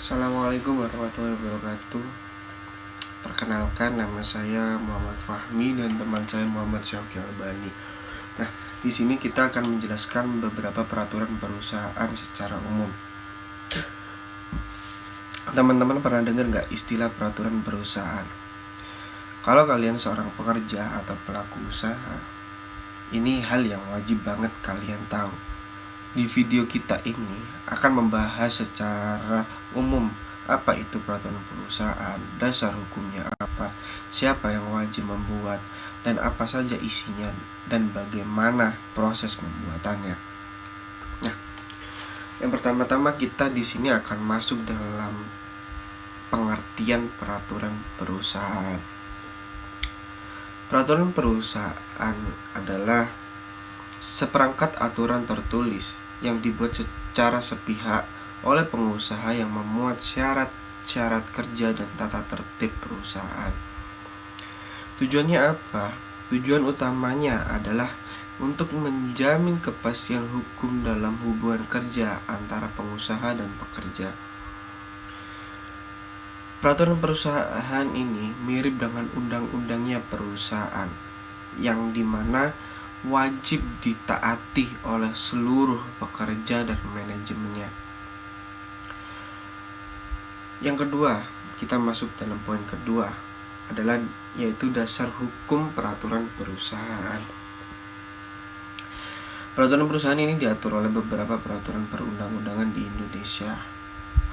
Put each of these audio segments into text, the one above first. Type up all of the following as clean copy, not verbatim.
Assalamualaikum warahmatullahi wabarakatuh. Perkenalkan, nama saya Muhammad Fahmi dan teman saya Muhammad Syauki Albani. Nah, di sini kita akan menjelaskan beberapa peraturan perusahaan secara umum. Teman-teman pernah dengar nggak istilah peraturan perusahaan? Kalau kalian seorang pekerja atau pelaku usaha, ini hal yang wajib banget kalian tahu. Di video kita ini akan membahas secara umum apa itu peraturan perusahaan, dasar hukumnya apa, siapa yang wajib membuat, dan apa saja isinya, dan bagaimana proses pembuatannya. Nah, yang pertama-tama kita di sini akan masuk dalam pengertian peraturan perusahaan. Peraturan perusahaan adalah seperangkat aturan tertulis yang dibuat secara sepihak oleh pengusaha yang memuat syarat-syarat kerja dan tata tertib perusahaan. Tujuannya apa? Tujuan utamanya adalah untuk menjamin kepastian hukum dalam hubungan kerja antara pengusaha dan pekerja. Peraturan perusahaan ini mirip dengan undang-undangnya perusahaan, yang dimana wajib ditaati oleh seluruh pekerja dan manajemennya. Yang kedua, kita masuk dalam poin kedua adalah yaitu dasar hukum peraturan perusahaan. Peraturan perusahaan ini diatur oleh beberapa peraturan perundang-undangan di Indonesia.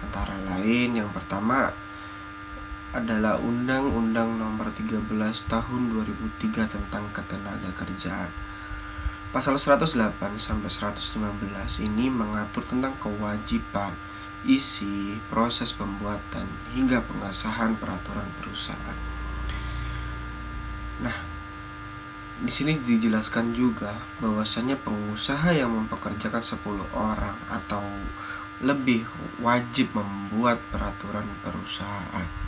Antara lain, yang pertama adalah Undang-Undang Nomor 13 Tahun 2003 tentang Ketenagakerjaan. Pasal 108 sampai 115 ini mengatur tentang kewajiban, isi, proses pembuatan hingga pengesahan peraturan perusahaan. Nah, di sini dijelaskan juga bahwasanya pengusaha yang mempekerjakan 10 orang atau lebih wajib membuat peraturan perusahaan.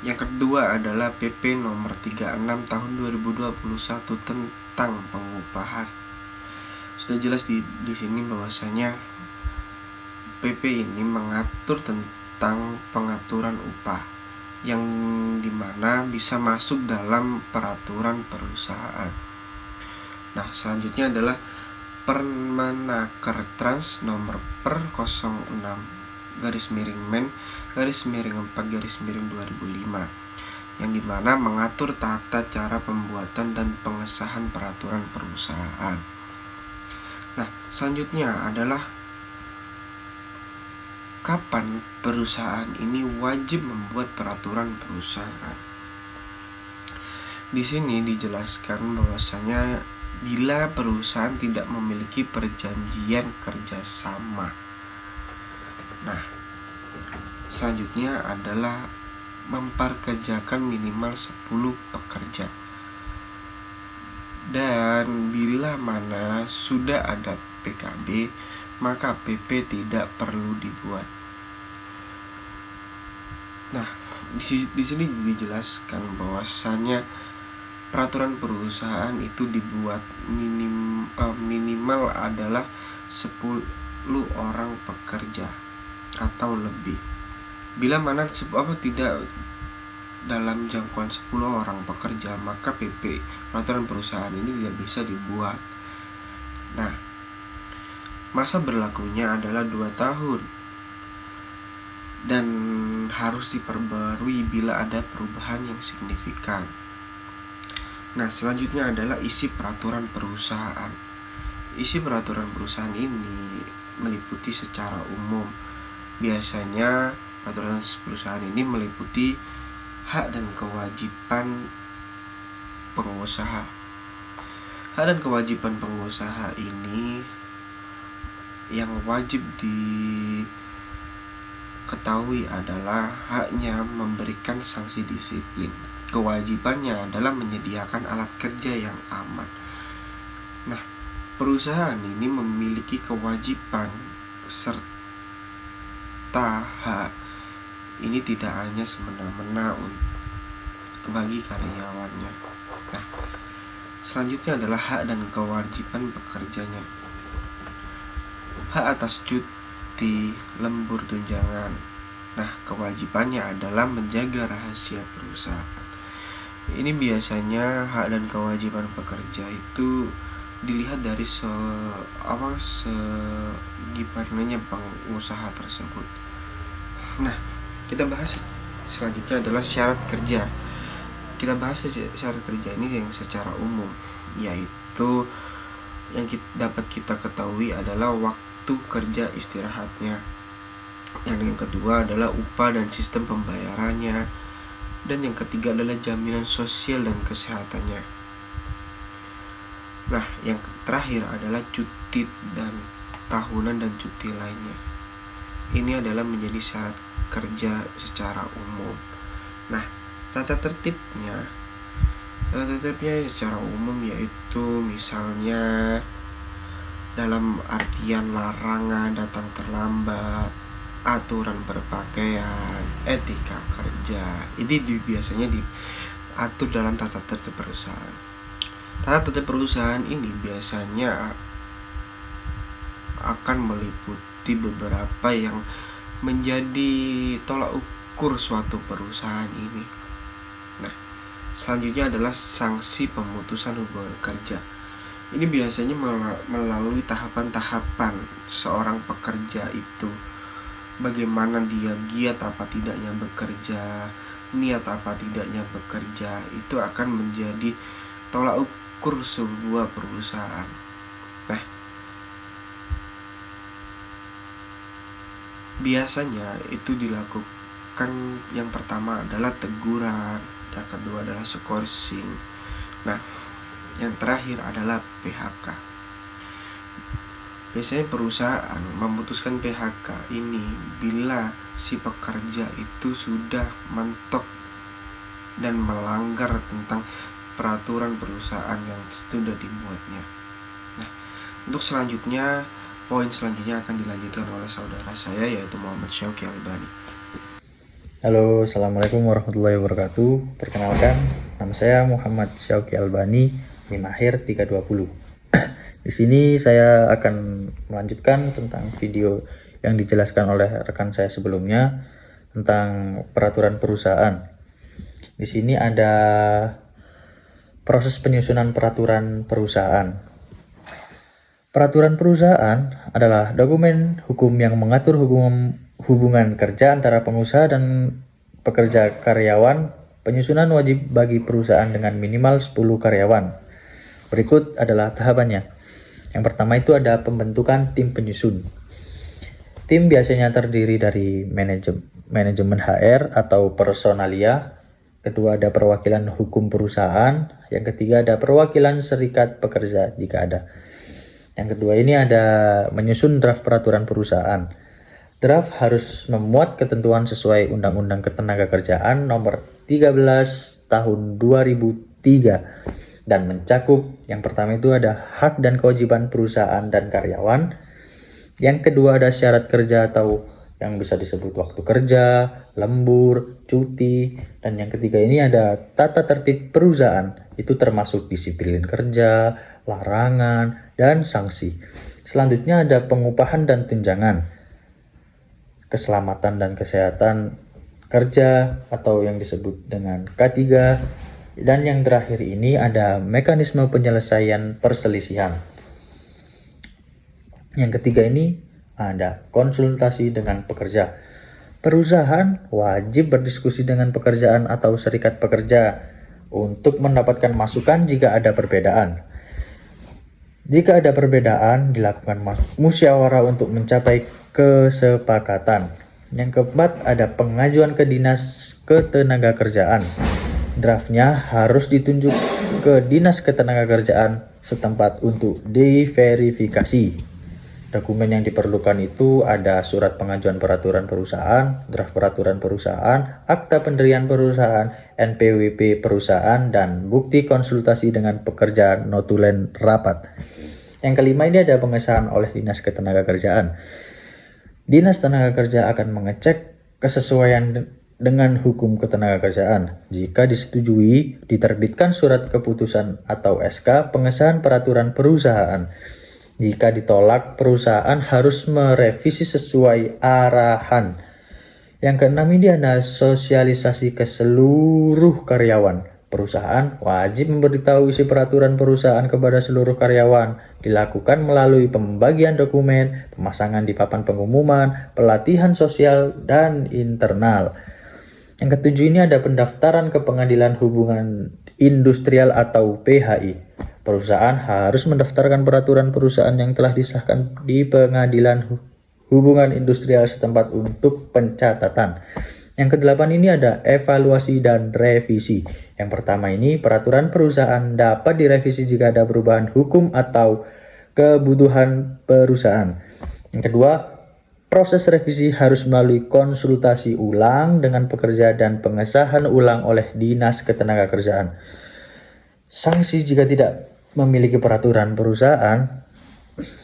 Yang kedua adalah PP nomor 36 tahun 2021 tentang pengupahan. Sudah jelas di sini bahwasanya PP ini mengatur tentang pengaturan upah yang dimana bisa masuk dalam peraturan perusahaan. Nah, selanjutnya adalah Permenaker Trans nomor per 06/Men/4/2005 yang dimana mengatur tata cara pembuatan dan pengesahan peraturan perusahaan. Nah, selanjutnya adalah kapan perusahaan ini wajib membuat peraturan perusahaan. Di sini dijelaskan bahwasanya bila perusahaan tidak memiliki perjanjian kerjasama. Nah, selanjutnya adalah memperkerjakan minimal 10 pekerja. Dan bila mana sudah ada PKB, maka PP tidak perlu dibuat. Nah, di sini dijelaskan bahwasanya peraturan perusahaan itu dibuat minimal adalah 10 orang pekerja atau lebih. Bila mana tidak dalam jangkauan 10 orang pekerja, maka PP peraturan perusahaan ini tidak bisa dibuat. Nah, masa berlakunya adalah 2 tahun dan harus diperbarui bila ada perubahan yang signifikan. Nah, selanjutnya adalah isi peraturan perusahaan. Isi peraturan perusahaan ini meliputi secara umum. Biasanya peraturan perusahaan ini meliputi hak dan kewajiban pengusaha. Hak dan kewajiban pengusaha ini yang wajib diketahui adalah haknya memberikan sanksi disiplin. Kewajibannya adalah menyediakan alat kerja yang aman. Nah, perusahaan ini memiliki kewajiban serta hak ini tidak hanya semena-mena bagi karyawannya. Nah, selanjutnya adalah hak dan kewajiban pekerjanya. Hak atas cuti, lembur, tunjangan. Nah, kewajibannya adalah menjaga rahasia perusahaan. Ini biasanya hak dan kewajiban pekerja itu dilihat dari segimananya pengusaha tersebut. Nah, kita bahas selanjutnya adalah syarat kerja. Kita bahas syarat kerja ini yang secara umum, yaitu yang dapat kita ketahui adalah waktu kerja istirahatnya. Yang kedua adalah upah dan sistem pembayarannya. Dan yang ketiga adalah jaminan sosial dan kesehatannya. Nah, yang terakhir adalah cuti dan tahunan dan cuti lainnya. Ini adalah menjadi syarat kerja secara umum. Nah, tata tertibnya secara umum yaitu misalnya dalam artian larangan datang terlambat, aturan berpakaian, etika kerja. Ini biasanya diatur dalam tata tertib perusahaan. Tata tertib perusahaan ini biasanya akan meliputi beberapa yang menjadi tolak ukur suatu perusahaan ini. Nah, selanjutnya adalah sanksi pemutusan hubungan kerja. Ini biasanya melalui tahapan-tahapan seorang pekerja itu, bagaimana dia giat apa tidaknya bekerja, niat apa tidaknya bekerja, itu akan menjadi tolak ukur sebuah perusahaan. Nah, biasanya itu dilakukan, yang pertama adalah teguran, yang kedua adalah skorsing. Nah, yang terakhir adalah PHK. Biasanya perusahaan memutuskan PHK ini bila si pekerja itu sudah mentok dan melanggar tentang peraturan perusahaan yang sudah dibuatnya. Nah, untuk selanjutnya, poin selanjutnya akan dilanjutkan oleh saudara saya, yaitu Muhammad Syauqi Albani. Halo, Assalamualaikum warahmatullahi wabarakatuh. Perkenalkan, nama saya Muhammad Syauqi Albani, NIM akhir 320. Di sini saya akan melanjutkan tentang video yang dijelaskan oleh rekan saya sebelumnya tentang peraturan perusahaan. Di sini ada proses penyusunan peraturan perusahaan. Peraturan perusahaan adalah dokumen hukum yang mengatur hubungan kerja antara pengusaha dan pekerja karyawan. Penyusunan wajib bagi perusahaan dengan minimal 10 karyawan. Berikut adalah tahapannya. Yang pertama itu ada pembentukan tim penyusun. Tim biasanya terdiri dari manajemen HR atau personalia. Kedua ada perwakilan hukum perusahaan. Yang ketiga ada perwakilan serikat pekerja jika ada. Yang kedua ini ada menyusun draft peraturan perusahaan. Draft harus memuat ketentuan sesuai Undang-Undang Ketenagakerjaan nomor 13 tahun 2003 dan mencakup yang pertama itu ada hak dan kewajiban perusahaan dan karyawan. Yang kedua ada syarat kerja atau yang bisa disebut waktu kerja, lembur, cuti, dan yang ketiga ini ada tata tertib perusahaan. Itu termasuk disiplin kerja, larangan, dan sanksi. Selanjutnya ada pengupahan dan tunjangan, keselamatan dan kesehatan kerja atau yang disebut dengan K3, dan yang terakhir ini ada mekanisme penyelesaian perselisihan. Yang ketiga ini ada konsultasi dengan pekerja. Perusahaan wajib berdiskusi dengan pekerjaan atau serikat pekerja untuk mendapatkan masukan jika ada perbedaan. Jika ada perbedaan, dilakukan musyawarah untuk mencapai kesepakatan. Yang keempat, ada pengajuan ke Dinas Ketenagakerjaan. Draftnya harus ditunjuk ke Dinas Ketenagakerjaan setempat untuk diverifikasi. Dokumen yang diperlukan itu ada surat pengajuan peraturan perusahaan, draft peraturan perusahaan, akta pendirian perusahaan, NPWP perusahaan, dan bukti konsultasi dengan pekerja notulen rapat. Yang kelima ini ada pengesahan oleh Dinas Ketenagakerjaan. Dinas Tenaga akan mengecek kesesuaian dengan hukum ketenagakerjaan. Jika disetujui, diterbitkan surat keputusan atau SK pengesahan peraturan perusahaan. Jika ditolak, perusahaan harus merevisi sesuai arahan. Yang keenam ini ada sosialisasi ke seluruh karyawan. Perusahaan wajib memberitahu isi peraturan perusahaan kepada seluruh karyawan. Dilakukan melalui pembagian dokumen, pemasangan di papan pengumuman, pelatihan sosial, dan internal. Yang ketujuh ini ada pendaftaran ke Pengadilan Hubungan Industrial atau PHI. Perusahaan harus mendaftarkan peraturan perusahaan yang telah disahkan di Pengadilan Hubungan Industrial setempat untuk pencatatan. Yang kedelapan ini ada evaluasi dan revisi. Yang pertama ini, peraturan perusahaan dapat direvisi jika ada perubahan hukum atau kebutuhan perusahaan. Yang kedua, proses revisi harus melalui konsultasi ulang dengan pekerja dan pengesahan ulang oleh Dinas Ketenagakerjaan. Sanksi jika tidak memiliki peraturan perusahaan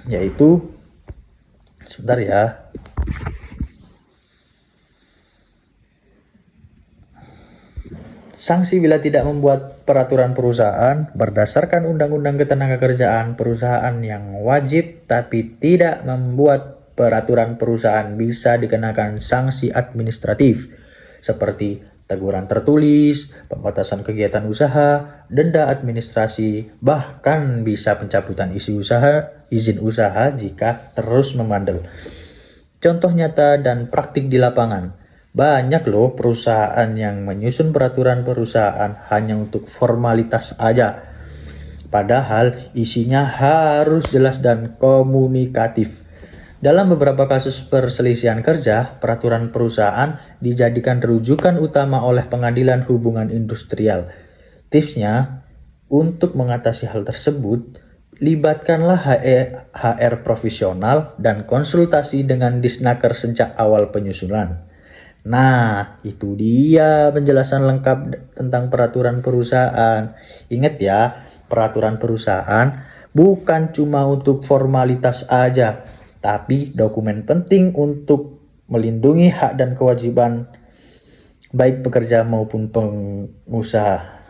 yaitu sebentar ya. Sanksi bila tidak membuat peraturan perusahaan berdasarkan Undang-Undang Ketenagakerjaan, perusahaan yang wajib tapi tidak membuat peraturan perusahaan bisa dikenakan sanksi administratif seperti teguran tertulis, pembatasan kegiatan usaha, denda administrasi, bahkan bisa pencabutan izin usaha jika terus membandel. Contoh nyata dan praktik di lapangan. Banyak loh perusahaan yang menyusun peraturan perusahaan hanya untuk formalitas aja. Padahal isinya harus jelas dan komunikatif. Dalam beberapa kasus perselisihan kerja, peraturan perusahaan dijadikan rujukan utama oleh Pengadilan Hubungan Industrial. Tipsnya, untuk mengatasi hal tersebut, libatkanlah HR profesional dan konsultasi dengan Disnaker sejak awal penyusunan. Nah, itu dia penjelasan lengkap tentang peraturan perusahaan. Ingat ya, peraturan perusahaan bukan cuma untuk formalitas aja, tapi dokumen penting untuk melindungi hak dan kewajiban baik pekerja maupun pengusaha.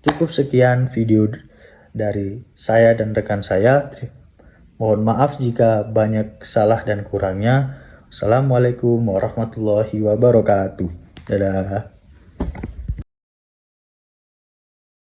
Cukup sekian video dari saya dan rekan saya. Mohon maaf jika banyak salah dan kurangnya. Assalamualaikum warahmatullahi wabarakatuh. Dadah.